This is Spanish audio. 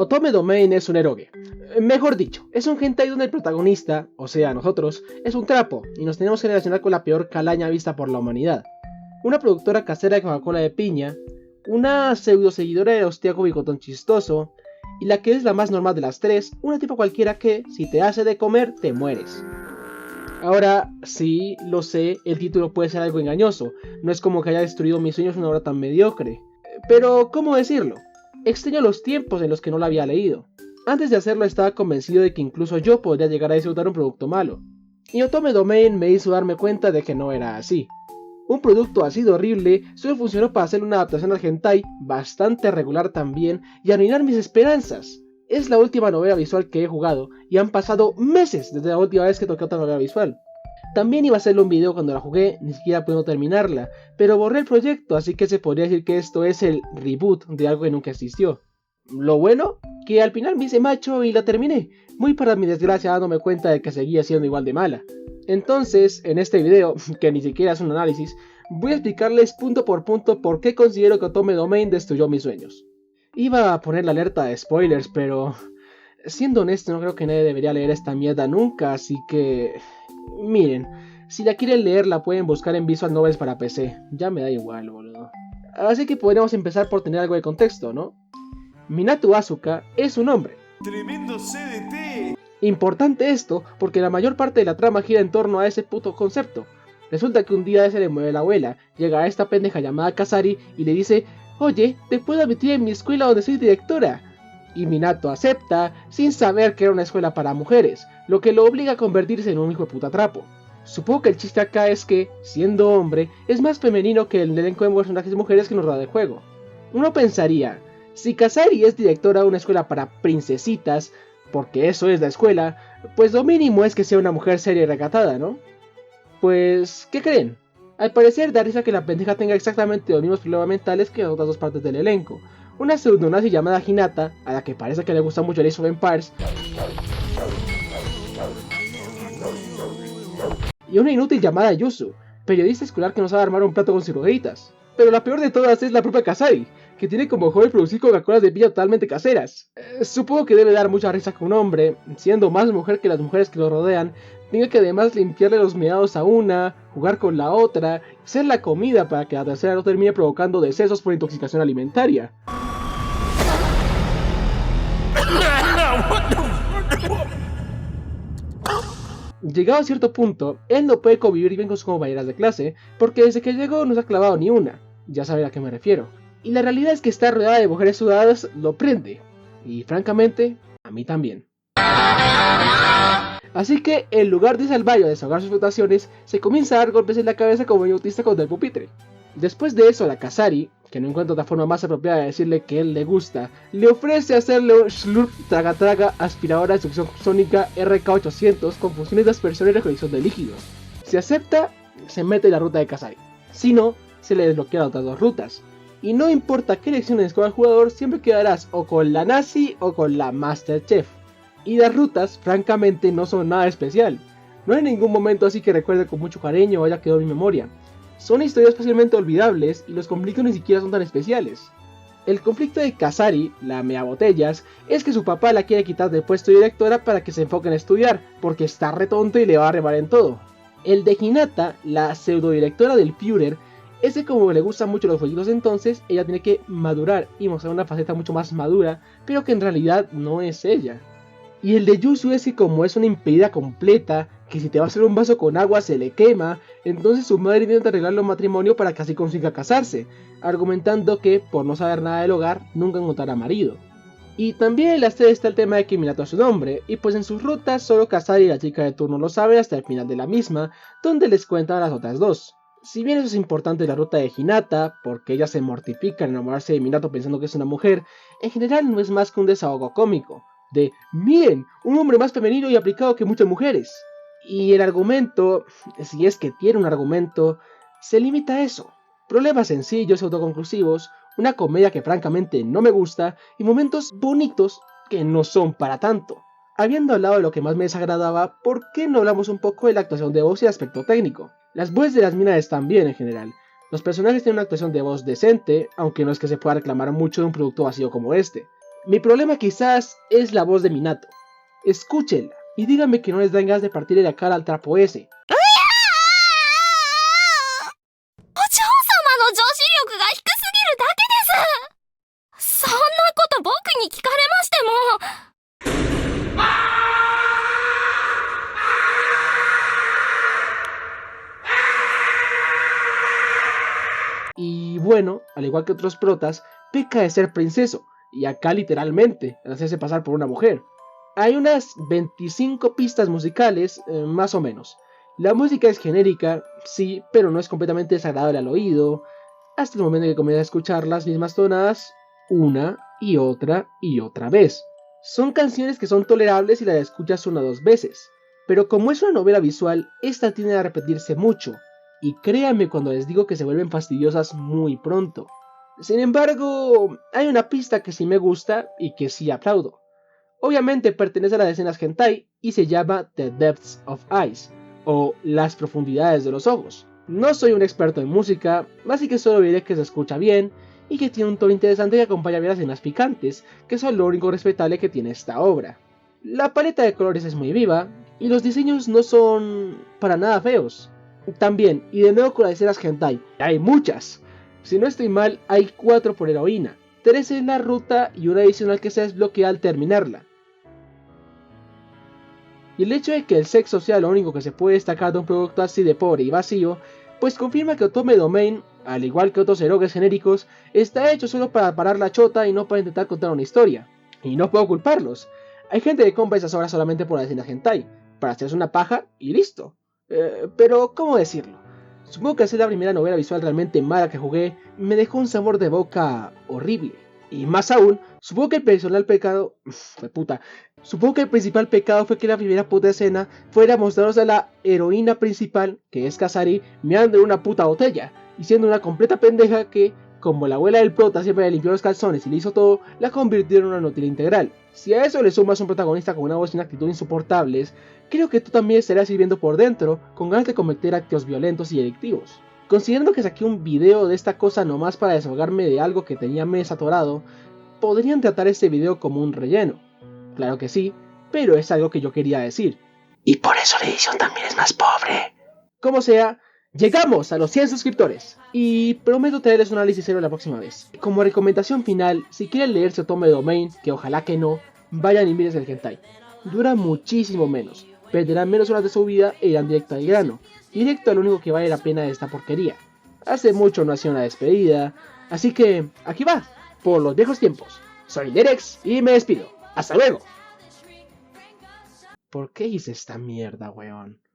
Otome Domain es un eroge. Mejor dicho, es un hentai donde el protagonista, o sea nosotros, es un trapo y nos tenemos que relacionar con la peor calaña vista por la humanidad. Una productora casera de Coca-Cola de piña, una pseudo seguidora de Hostiaco Bigotón chistoso, y la que es la más normal de las tres, una tipo cualquiera que, si te hace de comer, te mueres. Ahora, sí, lo sé, el título puede ser algo engañoso, no es como que haya destruido mis sueños una obra tan mediocre. Pero, ¿cómo decirlo? Extraño los tiempos en los que no la había leído. Antes de hacerlo estaba convencido de que incluso yo podría llegar a disfrutar un producto malo. Y Otome Domain me hizo darme cuenta de que no era así. Un producto así de horrible solo funcionó para hacer una adaptación al hentai bastante regular también y arruinar mis esperanzas. Es la última novela visual que he jugado y han pasado meses desde la última vez que toqué otra novela visual. También iba a hacerle un video cuando la jugué, ni siquiera pude terminarla, pero borré el proyecto, así que se podría decir que esto es el reboot de algo que nunca existió. Lo bueno, que al final me hice macho y la terminé, muy para mi desgracia dándome cuenta de que seguía siendo igual de mala. Entonces, en este video, que ni siquiera es un análisis, voy a explicarles punto por punto por qué considero que Otome Domain destruyó mis sueños. Iba a poner la alerta de spoilers, pero siendo honesto no creo que nadie debería leer esta mierda nunca, así que... Miren, si la quieren leer la pueden buscar en Visual Novels para PC, ya me da igual, boludo. Así que podríamos empezar por tener algo de contexto, ¿no? Minato Asuka es un hombre. ¡Tremendo CDT! Importante esto porque la mayor parte de la trama gira en torno a ese puto concepto. Resulta que un día se le mueve la abuela, llega a esta pendeja llamada Kasari y le dice: oye, te puedo admitir en mi escuela donde soy directora. Y Minato acepta sin saber que era una escuela para mujeres, lo que lo obliga a convertirse en un hijo de puta trapo. Supongo que el chiste acá es que, siendo hombre, es más femenino que el elenco de personajes mujeres que nos rodea el juego. Uno pensaría, si Kasari es directora de una escuela para princesitas, porque eso es la escuela, pues lo mínimo es que sea una mujer seria y recatada, ¿no? Pues, ¿qué creen? Al parecer da risa que la pendeja tenga exactamente los mismos problemas mentales que las otras dos partes del elenco. Una pseudonazi llamada Hinata, a la que parece que le gusta mucho el Age of Empires, y una inútil llamada Yuzu, periodista escolar que no sabe armar un plato con ciruelitas. Pero la peor de todas es la propia Kasari, que tiene como hobby producir Coca-Colas de piña totalmente caseras. Supongo que debe dar mucha risa que un hombre, siendo más mujer que las mujeres que lo rodean, tenga que además limpiarle los meados a una, jugar con la otra, hacer la comida para que la tercera no termine provocando decesos por intoxicación alimentaria. Llegado a cierto punto, él no puede convivir bien con sus compañeras de clase, porque desde que llegó no se ha clavado ni una, ya saben a qué me refiero. Y la realidad es que estar rodeada de mujeres sudadas lo prende, y francamente, a mí también. Así que, en lugar de salvar o desahogar sus frustraciones, se comienza a dar golpes en la cabeza como un autista contra el pupitre. Después de eso, la Kasari, que no encuentra otra forma más apropiada de decirle que él le gusta, le ofrece hacerle un Slurp Traga Traga aspiradora de succión sónica RK800 con funciones de aspersión y recolección de líquidos. Si acepta, se mete en la ruta de Kasari. Si no, se le desbloquean otras dos rutas. Y no importa qué elecciones escoja el jugador, siempre quedarás o con la Nazi o con la Masterchef. Y las rutas, francamente, no son nada especial. No hay ningún momento así que recuerde con mucho cariño o haya quedado en mi memoria. Son historias fácilmente olvidables y los conflictos ni siquiera son tan especiales. El conflicto de Kasari, la meabotellas, es que su papá la quiere quitar del puesto de directora para que se enfoque en estudiar, porque está retonto y le va a remar en todo. El de Hinata, la pseudo directora del Führer, es que como le gustan mucho los jueguitos entonces, ella tiene que madurar y mostrar una faceta mucho más madura, pero que en realidad no es ella. Y el de Yuzu es que como es una impedida completa, que si te va a hacer un vaso con agua se le quema, entonces su madre intenta arreglarle un matrimonio para que así consiga casarse, argumentando que por no saber nada del hogar nunca encontrará marido. Y también en la serie está el tema de que Minato es su nombre, y pues en sus rutas solo Kasari y la chica de turno lo saben hasta el final de la misma, donde les cuentan a las otras dos. Si bien eso es importante en la ruta de Hinata, porque ella se mortifica en enamorarse de Minato pensando que es una mujer, en general no es más que un desahogo cómico, de miren, un hombre más femenino y aplicado que muchas mujeres. Y el argumento, si es que tiene un argumento, se limita a eso. Problemas sencillos y autoconclusivos, una comedia que francamente no me gusta y momentos bonitos que no son para tanto. Habiendo hablado de lo que más me desagradaba, ¿por qué no hablamos un poco de la actuación de voz y el aspecto técnico? Las voces de las minas están bien en general. Los personajes tienen una actuación de voz decente, aunque no es que se pueda reclamar mucho de un producto vacío como este. Mi problema quizás es la voz de Minato. Escúchenla y díganme que no les dan ganas de partirle la cara al trapo ese. お嬢様の女子力が低すぎるだけです。そんなこと僕に聞かれましても。Y bueno, al igual que otros protas, peca de ser princeso, y acá literalmente, al hacerse pasar por una mujer. Hay unas 25 pistas musicales, más o menos. La música es genérica, sí, pero no es completamente desagradable al oído, hasta el momento en que comienza a escuchar las mismas tonadas una y otra vez. Son canciones que son tolerables si las escuchas una o dos veces, pero como es una novela visual, esta tiende a repetirse mucho, y créanme cuando les digo que se vuelven fastidiosas muy pronto. Sin embargo, hay una pista que sí me gusta y que sí aplaudo. Obviamente pertenece a las escenas hentai y se llama The Depths of Eyes, o Las Profundidades de los Ojos. No soy un experto en música, así que solo diré que se escucha bien y que tiene un tono interesante que acompaña bien las escenas picantes, que son lo único respetable que tiene esta obra. La paleta de colores es muy viva y los diseños no son para nada feos. También, y de nuevo con las escenas hentai, hay muchas. Si no estoy mal, hay 4 por heroína, 3 en la ruta y una adicional que se desbloquea al terminarla. Y el hecho de que el sexo sea lo único que se puede destacar de un producto así de pobre y vacío, pues confirma que Otome Domain, al igual que otros eroges genéricos, está hecho solo para parar la chota y no para intentar contar una historia. Y no puedo culparlos. Hay gente que compra esas obras solamente por la escena hentai, para hacerse una paja y listo. Pero, ¿cómo decirlo? Supongo que al ser la primera novela visual realmente mala que jugué, me dejó un sabor de boca horrible. Y más aún, supongo que el principal pecado... Supongo que el principal pecado fue que la primera puta escena fuera mostraros a la heroína principal, que es Kasari, meando en una puta botella, y siendo una completa pendeja que, como la abuela del prota siempre le limpió los calzones y le hizo todo, la convirtió en una inútil integral. Si a eso le sumas un protagonista con una voz y una actitud insoportables, creo que tú también estarías sirviendo por dentro con ganas de cometer actos violentos y delictivos. Considerando que saqué un video de esta cosa nomás para desahogarme de algo que tenía mes atorado, podrían tratar este video como un relleno. Claro que sí, pero es algo que yo quería decir. Y por eso la edición también es más pobre. Como sea, llegamos a los 100 suscriptores. Y prometo traerles un análisis serio la próxima vez. Como recomendación final, si quieren leerse Otome Domain, que ojalá que no, vayan y miren el hentai. Dura muchísimo menos, perderán menos horas de su vida e irán directo al grano. Directo a lo único que vale la pena de esta porquería. Hace mucho no hacía una despedida, así que aquí va, por los viejos tiempos. Soy Nerex y me despido. ¡Hasta luego! ¿Por qué hice esta mierda, weón?